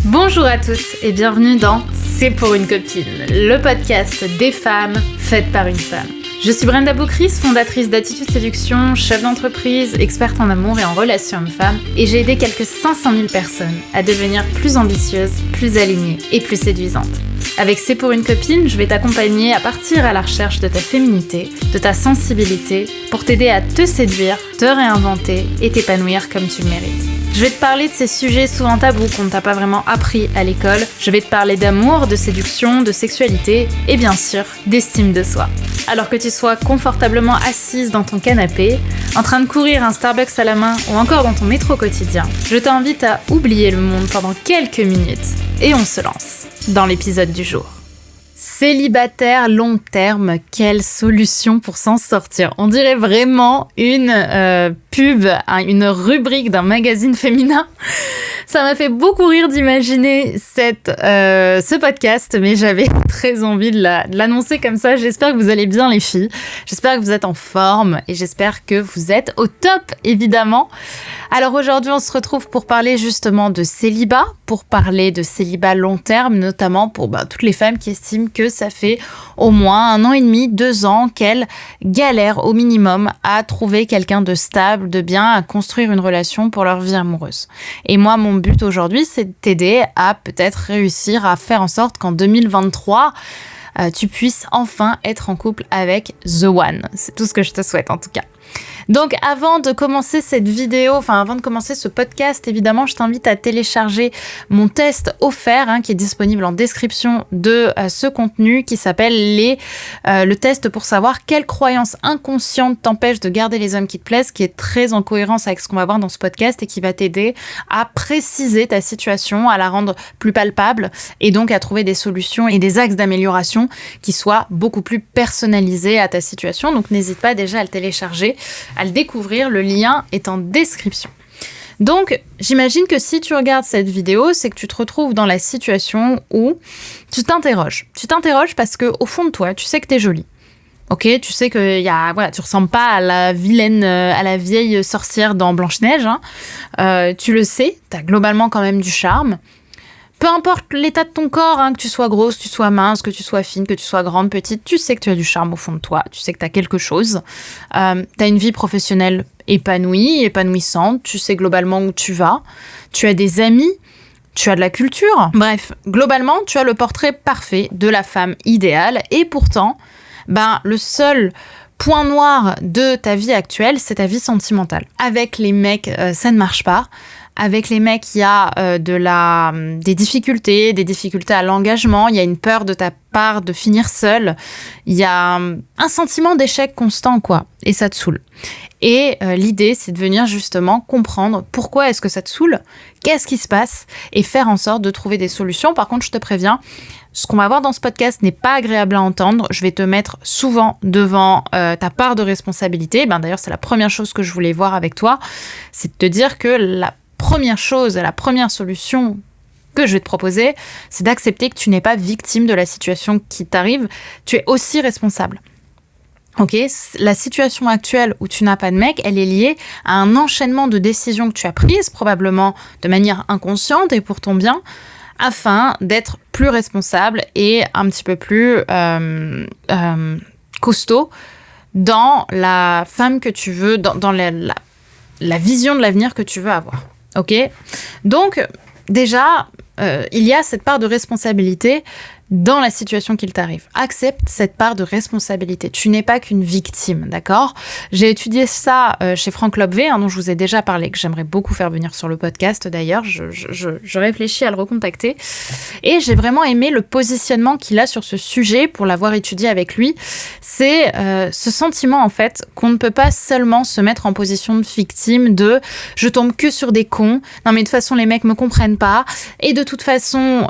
Bonjour à toutes et bienvenue dans C'est pour une copine, le podcast des femmes faites par une femme. Je suis Brenda Boucris, fondatrice d'Attitude Séduction, chef d'entreprise, experte en amour et en relations hommes-femmes, et j'ai aidé quelques 500 000 personnes à devenir plus ambitieuses, plus alignées et plus séduisantes. Avec C'est pour une copine, je vais t'accompagner à partir à la recherche de ta féminité, de ta sensibilité, pour t'aider à te séduire, te réinventer et t'épanouir comme tu le mérites. Je vais te parler de ces sujets souvent tabous qu'on ne t'a pas vraiment appris à l'école. Je vais te parler d'amour, de séduction, de sexualité et bien sûr d'estime de soi. Alors que tu sois confortablement assise dans ton canapé, en train de courir un Starbucks à la main ou encore dans ton métro quotidien, je t'invite à oublier le monde pendant quelques minutes et on se lance dans l'épisode du jour. Célibataire long terme, quelle solution pour s'en sortir? On dirait vraiment une pub, une rubrique d'un magazine féminin. Ça m'a fait beaucoup rire d'imaginer ce podcast, mais j'avais très envie de l'annoncer comme ça. J'espère que vous allez bien les filles, j'espère que vous êtes en forme et j'espère que vous êtes au top évidemment. Alors aujourd'hui on se retrouve pour parler justement de célibat, pour parler de célibat long terme, notamment pour toutes les femmes qui estiment que ça fait au moins 1 an et demi, 2 ans qu'elles galèrent au minimum à trouver quelqu'un de stable, de bien, à construire une relation pour leur vie amoureuse. Et moi, mon but aujourd'hui, c'est de t'aider à peut-être réussir à faire en sorte qu'en 2023, tu puisses enfin être en couple avec The One. C'est tout ce que je te souhaite en tout cas. Donc avant de commencer cette vidéo, avant de commencer ce podcast, évidemment, je t'invite à télécharger mon test offert qui est disponible en description de ce contenu qui s'appelle le test pour savoir quelles croyances inconscientes t'empêchent de garder les hommes qui te plaisent, qui est très en cohérence avec ce qu'on va voir dans ce podcast et qui va t'aider à préciser ta situation, à la rendre plus palpable et donc à trouver des solutions et des axes d'amélioration qui soient beaucoup plus personnalisés à ta situation. Donc n'hésite pas déjà à le télécharger, à le découvrir, le lien est en description. Donc, j'imagine que si tu regardes cette vidéo, c'est que tu te retrouves dans la situation où tu t'interroges. Tu t'interroges parce que au fond de toi, tu sais que t'es jolie. Ok, tu sais que tu ressembles pas à la vilaine, à la vieille sorcière dans Blanche-Neige. Tu le sais, t'as globalement quand même du charme. Peu importe l'état de ton corps, que tu sois grosse, que tu sois mince, que tu sois fine, que tu sois grande, petite, tu sais que tu as du charme au fond de toi, tu sais que tu as quelque chose. Tu as une vie professionnelle épanouie, épanouissante, tu sais globalement où tu vas, tu as des amis, tu as de la culture. Bref, globalement, tu as le portrait parfait de la femme idéale et pourtant, le seul point noir de ta vie actuelle, c'est ta vie sentimentale. Avec les mecs, ça ne marche pas. Avec les mecs, il y a des difficultés à l'engagement, il y a une peur de ta part de finir seule, il y a un sentiment d'échec constant, et ça te saoule. Et l'idée, c'est de venir justement comprendre pourquoi est-ce que ça te saoule, qu'est-ce qui se passe, et faire en sorte de trouver des solutions. Par contre, je te préviens, ce qu'on va voir dans ce podcast n'est pas agréable à entendre. Je vais te mettre souvent devant ta part de responsabilité. D'ailleurs, c'est la première chose que je voulais voir avec toi, c'est de te dire que la première solution que je vais te proposer, c'est d'accepter que tu n'es pas victime de la situation qui t'arrive. Tu es aussi responsable. Ok, la situation actuelle où tu n'as pas de mec, elle est liée à un enchaînement de décisions que tu as prises, probablement de manière inconsciente et pour ton bien, afin d'être plus responsable et un petit peu plus costaud dans la femme que tu veux, dans la vision de l'avenir que tu veux avoir. Ok ? Donc, déjà, il y a cette part de responsabilité dans la situation qu'il t'arrive. Accepte cette part de responsabilité. Tu n'es pas qu'une victime, d'accord ? J'ai étudié ça chez Frank Lobvé, dont je vous ai déjà parlé, que j'aimerais beaucoup faire venir sur le podcast d'ailleurs. Je réfléchis à le recontacter. Et j'ai vraiment aimé le positionnement qu'il a sur ce sujet pour l'avoir étudié avec lui. C'est ce sentiment, en fait, qu'on ne peut pas seulement se mettre en position de victime de « je tombe que sur des cons, non mais de toute façon les mecs me comprennent pas, et de toute façon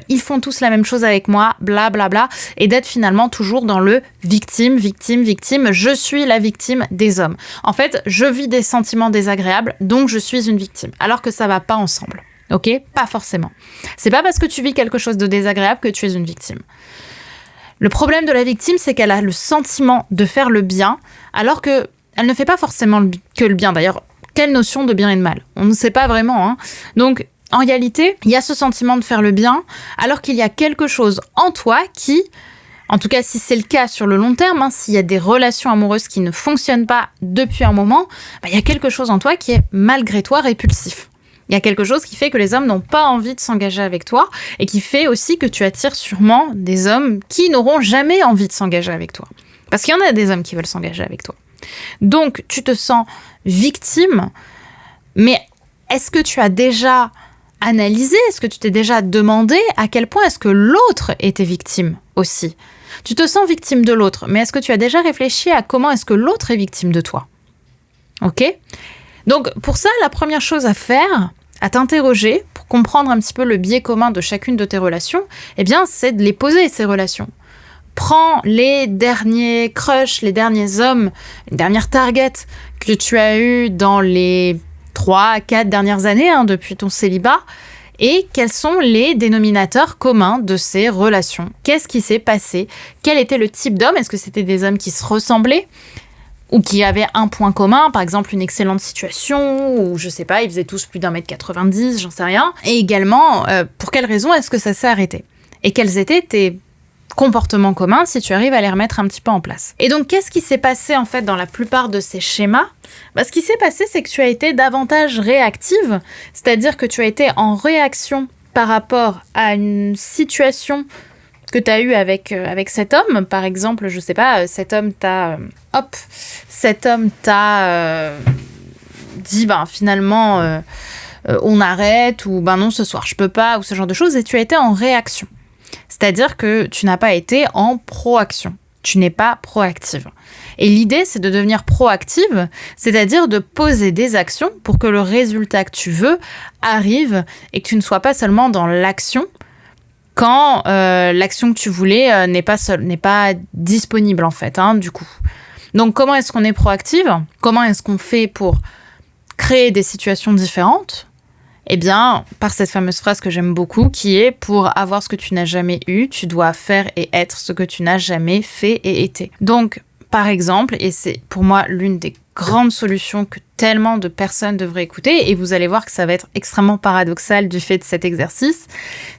ils font tous la même chose avec moi, blablabla, bla, bla, et d'être finalement toujours dans le victime, je suis la victime des hommes. En fait, je vis des sentiments désagréables, donc je suis une victime, alors que ça va pas ensemble. Ok ? Pas forcément. C'est pas parce que tu vis quelque chose de désagréable que tu es une victime. Le problème de la victime, c'est qu'elle a le sentiment de faire le bien, alors que elle ne fait pas forcément que le bien. D'ailleurs, quelle notion de bien et de mal ? On ne sait pas vraiment. Donc, En réalité, il y a ce sentiment de faire le bien, alors qu'il y a quelque chose en toi qui, en tout cas si c'est le cas sur le long terme, s'il y a des relations amoureuses qui ne fonctionnent pas depuis un moment, il y a quelque chose en toi qui est malgré toi répulsif. Il y a quelque chose qui fait que les hommes n'ont pas envie de s'engager avec toi et qui fait aussi que tu attires sûrement des hommes qui n'auront jamais envie de s'engager avec toi. Parce qu'il y en a des hommes qui veulent s'engager avec toi. Donc, tu te sens victime, mais est-ce que tu as déjà analysé, est-ce que tu t'es déjà demandé à quel point est-ce que l'autre était victime aussi ? Tu te sens victime de l'autre, mais est-ce que tu as déjà réfléchi à comment est-ce que l'autre est victime de toi ? Ok ? Donc, pour ça, la première chose à faire, à t'interroger, pour comprendre un petit peu le biais commun de chacune de tes relations, c'est de les poser, ces relations. Prends les derniers crushs, les derniers hommes, les dernières targets que tu as eues dans les 3-4 dernières années, depuis ton célibat, et quels sont les dénominateurs communs de ces relations ? Qu'est-ce qui s'est passé ? Quel était le type d'homme ? Est-ce que c'était des hommes qui se ressemblaient ? Ou qui avaient un point commun, par exemple une excellente situation, ou je sais pas, ils faisaient tous plus d'1m90, j'en sais rien. Et également, pour quelles raisons est-ce que ça s'est arrêté ? Et quels étaient tes comportements communs si tu arrives à les remettre un petit peu en place. Et donc, qu'est-ce qui s'est passé en fait dans la plupart de ces schémas ? Ce qui s'est passé, c'est que tu as été davantage réactive, c'est-à-dire que tu as été en réaction par rapport à une situation que tu as eu avec cet homme. Par exemple, je sais pas, cet homme t'a dit finalement on arrête, ou non, ce soir je peux pas, ou ce genre de choses, et tu as été en réaction. C'est-à-dire que tu n'as pas été en proaction. Tu n'es pas proactive. Et l'idée, c'est de devenir proactive, c'est-à-dire de poser des actions pour que le résultat que tu veux arrive et que tu ne sois pas seulement dans l'action quand l'action que tu voulais n'est pas disponible en fait, du coup. Donc, comment est-ce qu'on est proactive ? Comment est-ce qu'on fait pour créer des situations différentes ? Par cette fameuse phrase que j'aime beaucoup, qui est « Pour avoir ce que tu n'as jamais eu, tu dois faire et être ce que tu n'as jamais fait et été ». Donc, par exemple, et c'est pour moi l'une des grandes solutions que tellement de personnes devraient écouter, et vous allez voir que ça va être extrêmement paradoxal du fait de cet exercice,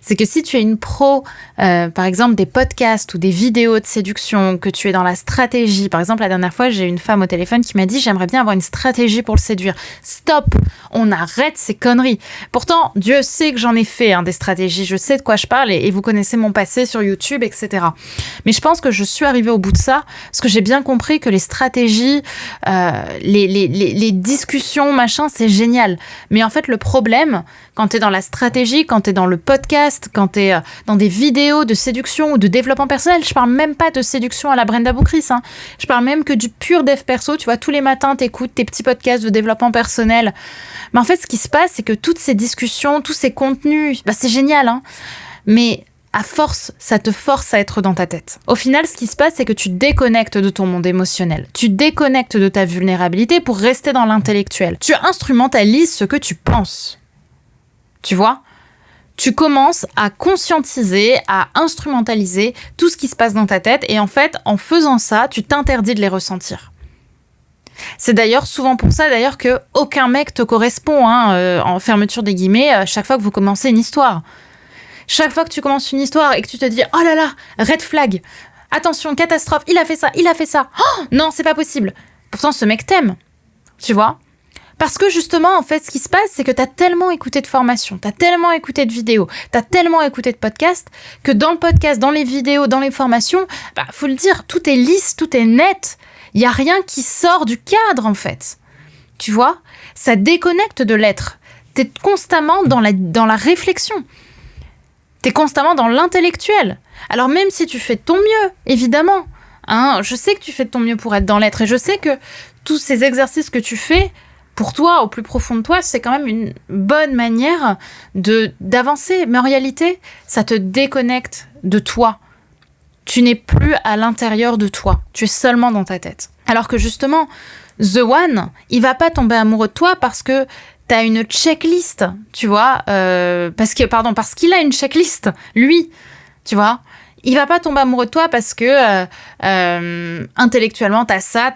c'est que si tu es une pro, par exemple des podcasts ou des vidéos de séduction, que tu es dans la stratégie, par exemple la dernière fois j'ai une femme au téléphone qui m'a dit « J'aimerais bien avoir une stratégie pour le séduire ». Stop, on arrête ces conneries. Pourtant, Dieu sait que j'en ai fait des stratégies, je sais de quoi je parle, et vous connaissez mon passé sur YouTube, etc. Mais je pense que je suis arrivée au bout de ça, parce que j'ai bien compris que les stratégies, les discussions, machin, c'est génial. Mais en fait, le problème, quand t'es dans la stratégie, quand t'es dans le podcast, quand t'es dans des vidéos de séduction ou de développement personnel, je parle même pas de séduction à la Brenda Boucris, je parle même que du pur dev perso. Tu vois, tous les matins, t'écoutes tes petits podcasts de développement personnel. Mais en fait, ce qui se passe, c'est que toutes ces discussions, tous ces contenus, c'est génial, mais à force, ça te force à être dans ta tête. Au final, ce qui se passe, c'est que tu déconnectes de ton monde émotionnel. Tu déconnectes de ta vulnérabilité pour rester dans l'intellectuel. Tu instrumentalises ce que tu penses. Tu vois ? Tu commences à conscientiser, à instrumentaliser tout ce qui se passe dans ta tête. Et en fait, en faisant ça, tu t'interdis de les ressentir. C'est d'ailleurs souvent pour ça que aucun mec te correspond, en fermeture des guillemets, chaque fois que vous commencez une histoire. Chaque fois que tu commences une histoire et que tu te dis « Oh là là, red flag, attention, catastrophe, il a fait ça, oh, non, c'est pas possible !» Pourtant, ce mec t'aime, tu vois ? Parce que justement, en fait, ce qui se passe, c'est que t'as tellement écouté de formations, t'as tellement écouté de vidéos, t'as tellement écouté de podcasts, que dans le podcast, dans les vidéos, dans les formations, faut le dire, tout est lisse, tout est net. Il n'y a rien qui sort du cadre, en fait. Tu vois ? Ça déconnecte de l'être. T'es constamment dans la réflexion. T'es constamment dans l'intellectuel. Alors même si tu fais de ton mieux, évidemment, je sais que tu fais de ton mieux pour être dans l'être, et je sais que tous ces exercices que tu fais, pour toi, au plus profond de toi, c'est quand même une bonne manière d'avancer. Mais en réalité, ça te déconnecte de toi. Tu n'es plus à l'intérieur de toi. Tu es seulement dans ta tête. Alors que justement, The One, il va pas tomber amoureux de toi parce que t'as une checklist, tu vois, parce qu'il a une checklist, lui, tu vois. Il va pas tomber amoureux de toi parce que intellectuellement, t'as ça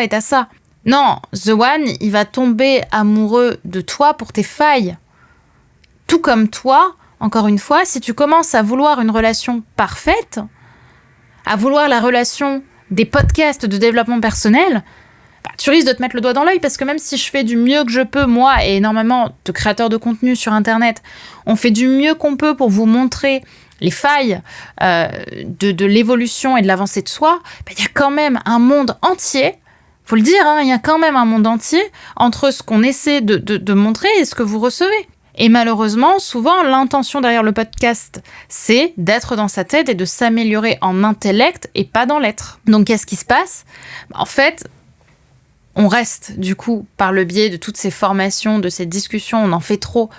et t'as ça. Non, The One, il va tomber amoureux de toi pour tes failles, Tout comme toi, encore une fois, si tu commences à vouloir une relation parfaite, à vouloir la relation des podcasts de développement personnel, tu risques de te mettre le doigt dans l'œil parce que même si je fais du mieux que je peux, moi et énormément de créateurs de contenu sur Internet, on fait du mieux qu'on peut pour vous montrer les failles de l'évolution et de l'avancée de soi, il y a quand même un monde entier, faut le dire, il y a quand même un monde entier entre ce qu'on essaie de montrer et ce que vous recevez. Et malheureusement, souvent, l'intention derrière le podcast, c'est d'être dans sa tête et de s'améliorer en intellect et pas dans l'être. Donc, qu'est-ce qui se passe ? En fait, on reste, du coup, par le biais de toutes ces formations, de ces discussions, on en fait trop.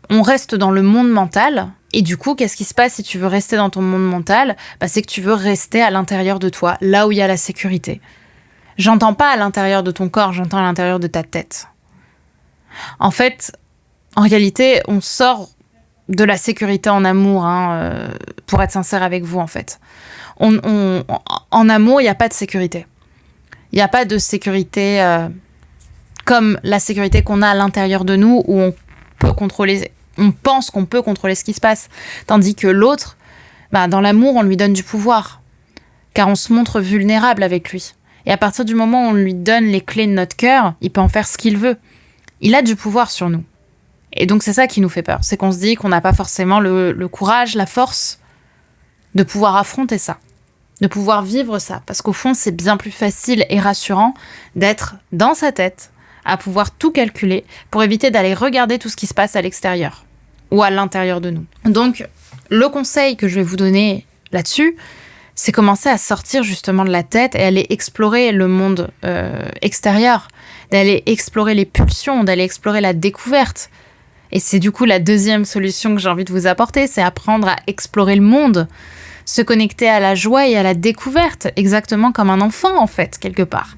On reste dans le monde mental. Et du coup, qu'est-ce qui se passe si tu veux rester dans ton monde mental ? C'est que tu veux rester à l'intérieur de toi, là où il y a la sécurité. J'entends pas à l'intérieur de ton corps, j'entends à l'intérieur de ta tête. En fait, en réalité, on sort de la sécurité en amour, pour être sincère avec vous, en fait. En amour, il n'y a pas de sécurité. Il n'y a pas de sécurité comme la sécurité qu'on a à l'intérieur de nous, où on peut contrôler, on pense qu'on peut contrôler ce qui se passe. Tandis que l'autre, dans l'amour, on lui donne du pouvoir, car on se montre vulnérable avec lui. Et à partir du moment où on lui donne les clés de notre cœur, il peut en faire ce qu'il veut. Il a du pouvoir sur nous. Et donc c'est ça qui nous fait peur, c'est qu'on se dit qu'on n'a pas forcément le courage, la force de pouvoir affronter ça, de pouvoir vivre ça. Parce qu'au fond, c'est bien plus facile et rassurant d'être dans sa tête, à pouvoir tout calculer pour éviter d'aller regarder tout ce qui se passe à l'extérieur ou à l'intérieur de nous. Donc, le conseil que je vais vous donner là-dessus, c'est commencer à sortir justement de la tête et aller explorer le monde extérieur, d'aller explorer les pulsions, d'aller explorer la découverte. Et c'est du coup la deuxième solution que j'ai envie de vous apporter, c'est apprendre à explorer le monde, se connecter à la joie et à la découverte, exactement comme un enfant en fait, quelque part.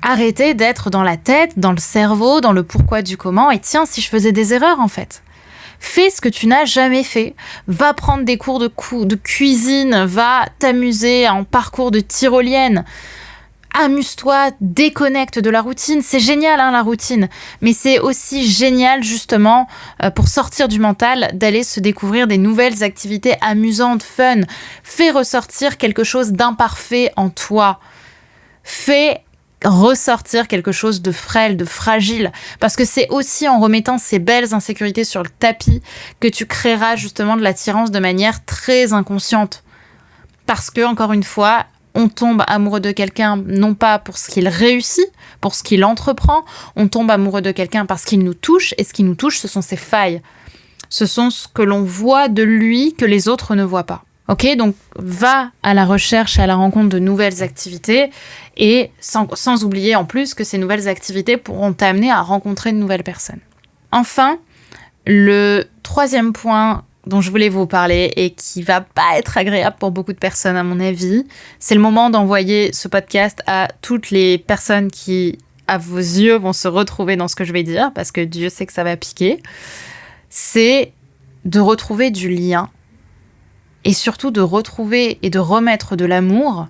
Arrêtez d'être dans la tête, dans le cerveau, dans le pourquoi du comment, et tiens, si je faisais des erreurs en fait. Fais ce que tu n'as jamais fait. Va prendre des cours de cuisine, va t'amuser en parcours de tyrolienne. Amuse-toi, déconnecte de la routine. C'est génial, la routine. Mais c'est aussi génial, justement, pour sortir du mental, d'aller se découvrir des nouvelles activités amusantes, fun. Fais ressortir quelque chose d'imparfait en toi. Fais ressortir quelque chose de frêle, de fragile. Parce que c'est aussi en remettant ces belles insécurités sur le tapis que tu créeras justement de l'attirance de manière très inconsciente. Parce que, encore une fois, on tombe amoureux de quelqu'un, non pas pour ce qu'il réussit, pour ce qu'il entreprend. On tombe amoureux de quelqu'un parce qu'il nous touche. Et ce qui nous touche, ce sont ses failles. Ce sont ce que l'on voit de lui que les autres ne voient pas. Ok, donc va à la recherche et à la rencontre de nouvelles activités. Et sans oublier en plus que ces nouvelles activités pourront t'amener à rencontrer de nouvelles personnes. Enfin, le troisième point dont je voulais vous parler et qui va pas être agréable pour beaucoup de personnes à mon avis, c'est le moment d'envoyer ce podcast à toutes les personnes qui, à vos yeux, vont se retrouver dans ce que je vais dire, parce que Dieu sait que ça va piquer. C'est de retrouver du lien et surtout de retrouver et de remettre de l'amour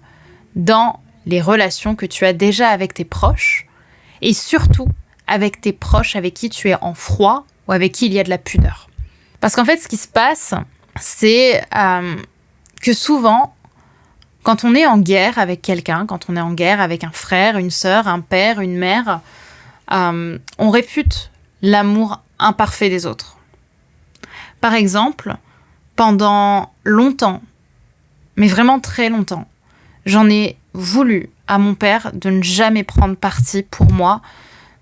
dans les relations que tu as déjà avec tes proches et surtout avec tes proches avec qui tu es en froid ou avec qui il y a de la pudeur. Parce qu'en fait, ce qui se passe, c'est que souvent, quand on est en guerre avec quelqu'un, quand on est en guerre avec un frère, une sœur, un père, une mère, on réfute l'amour imparfait des autres. Par exemple, pendant longtemps, mais vraiment très longtemps, j'en ai voulu à mon père de ne jamais prendre parti pour moi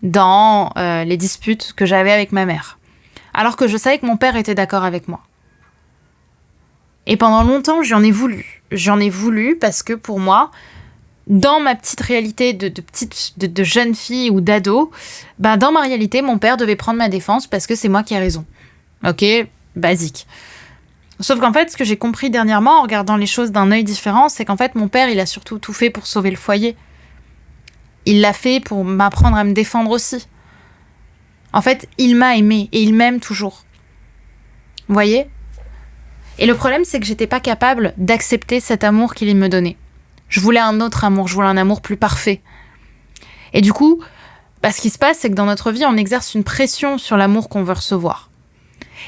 dans les disputes que j'avais avec ma mère. Alors que je savais que mon père était d'accord avec moi. Et pendant longtemps, j'en ai voulu. J'en ai voulu parce que pour moi, dans ma petite réalité de jeune fille ou d'ado, dans ma réalité, mon père devait prendre ma défense parce que c'est moi qui ai raison. Ok, basique. Sauf qu'en fait, ce que j'ai compris dernièrement, en regardant les choses d'un œil différent, c'est qu'en fait, mon père, il a surtout tout fait pour sauver le foyer. Il l'a fait pour m'apprendre à me défendre aussi. En fait, il m'a aimée et il m'aime toujours. Vous voyez ? Et le problème, c'est que j'étais pas capable d'accepter cet amour qu'il me donnait. Je voulais un autre amour, je voulais un amour plus parfait. Et du coup, ce qui se passe, c'est que dans notre vie, on exerce une pression sur l'amour qu'on veut recevoir.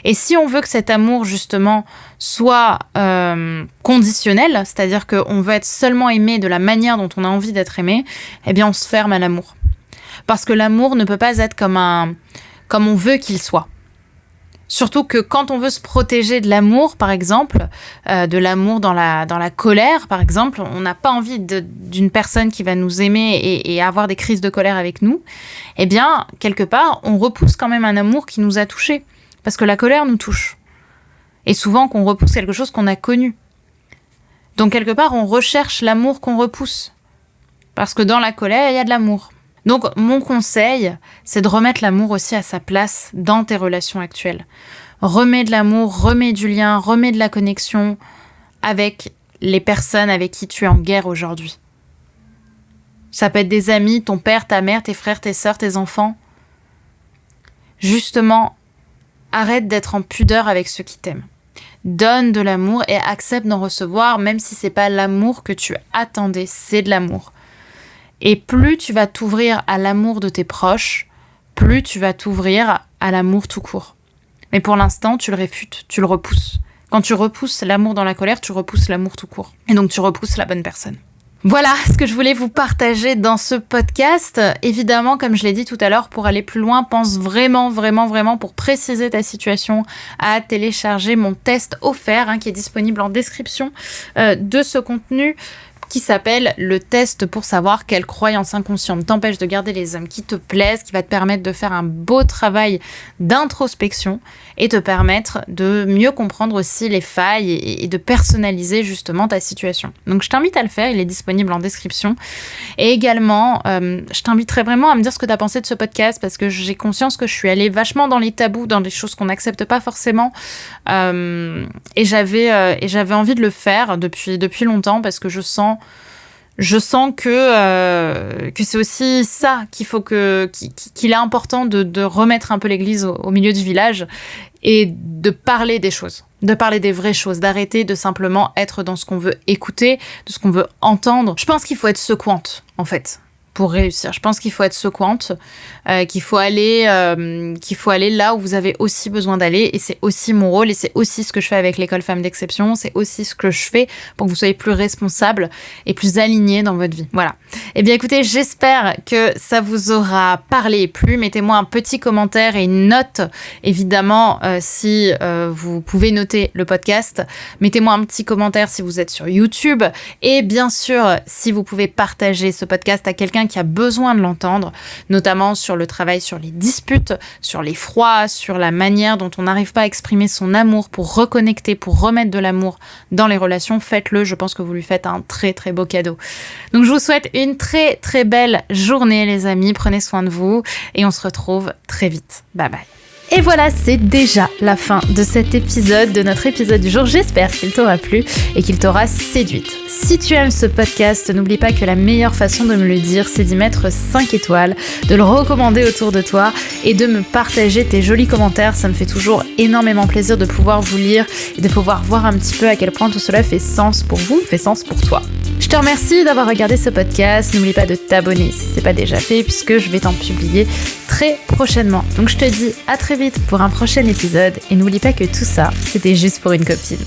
Et si on veut que cet amour, justement, soit conditionnel, c'est-à-dire qu'on veut être seulement aimé de la manière dont on a envie d'être aimé, eh bien, on se ferme à l'amour. Parce que l'amour ne peut pas être comme on veut qu'il soit. Surtout que quand on veut se protéger de l'amour, par exemple, de l'amour dans la colère, par exemple, on n'a pas envie d'une personne qui va nous aimer et avoir des crises de colère avec nous, eh bien, quelque part, on repousse quand même un amour qui nous a touchés. Parce que la colère nous touche. Et souvent qu'on repousse quelque chose qu'on a connu. Donc quelque part, on recherche l'amour qu'on repousse. Parce que dans la colère, il y a de l'amour. Donc mon conseil, c'est de remettre l'amour aussi à sa place dans tes relations actuelles. Remets de l'amour, remets du lien, remets de la connexion avec les personnes avec qui tu es en guerre aujourd'hui. Ça peut être des amis, ton père, ta mère, tes frères, tes sœurs, tes enfants. Justement, arrête d'être en pudeur avec ceux qui t'aiment. Donne de l'amour et accepte d'en recevoir, même si c'est pas l'amour que tu attendais, c'est de l'amour. Et plus tu vas t'ouvrir à l'amour de tes proches, plus tu vas t'ouvrir à l'amour tout court. Mais pour l'instant, tu le réfutes, tu le repousses. Quand tu repousses l'amour dans la colère, tu repousses l'amour tout court. Et donc tu repousses la bonne personne. Voilà ce que je voulais vous partager dans ce podcast. Évidemment, comme je l'ai dit tout à l'heure, pour aller plus loin, pense vraiment pour préciser ta situation à télécharger mon test offert qui est disponible en description de ce contenu, qui s'appelle le test pour savoir quelle croyance inconsciente t'empêche de garder les hommes qui te plaisent, qui va te permettre de faire un beau travail d'introspection et te permettre de mieux comprendre aussi les failles et de personnaliser justement ta situation. Donc je t'invite à le faire, il est disponible en description. Et également, je t'inviterai vraiment à me dire ce que tu as pensé de ce podcast, parce que j'ai conscience que je suis allée vachement dans les tabous, dans des choses qu'on n'accepte pas forcément. Et j'avais envie de le faire depuis longtemps, parce que je sens que c'est aussi ça qu'il est important de remettre un peu l'église au milieu du village et de parler des choses, de parler des vraies choses, d'arrêter de simplement être dans ce qu'on veut écouter, de ce qu'on veut entendre. Je pense qu'il faut être secouante, en fait, pour réussir. Je pense qu'il faut être secouante, qu'il faut aller là où vous avez aussi besoin d'aller, et c'est aussi mon rôle, et c'est aussi ce que je fais avec l'école Femmes d'Exception, c'est aussi ce que je fais pour que vous soyez plus responsable et plus aligné dans votre vie. Voilà. Eh bien écoutez, j'espère que ça vous aura parlé et plu. Mettez-moi un petit commentaire et une note, évidemment, si vous pouvez noter le podcast. Mettez-moi un petit commentaire si vous êtes sur YouTube, et bien sûr, si vous pouvez partager ce podcast à quelqu'un qui a besoin de l'entendre, notamment sur le travail sur les disputes, sur les froids, sur la manière dont on n'arrive pas à exprimer son amour pour reconnecter, pour remettre de l'amour dans les relations. Faites-le, je pense que vous lui faites un très très beau cadeau. Donc je vous souhaite une très très belle journée les amis, prenez soin de vous et on se retrouve très vite. Bye bye. Et voilà, c'est déjà la fin de cet épisode, de notre épisode du jour. J'espère qu'il t'aura plu et qu'il t'aura séduite. Si tu aimes ce podcast, n'oublie pas que la meilleure façon de me le dire, c'est d'y mettre 5 étoiles, de le recommander autour de toi et de me partager tes jolis commentaires. Ça me fait toujours énormément plaisir de pouvoir vous lire et de pouvoir voir un petit peu à quel point tout cela fait sens pour vous, fait sens pour toi. Je te remercie d'avoir regardé ce podcast. N'oublie pas de t'abonner si ce n'est pas déjà fait, puisque je vais t'en publier très prochainement. Donc je te dis à très vite pour un prochain épisode, et n'oublie pas que tout ça, c'était juste pour une copine.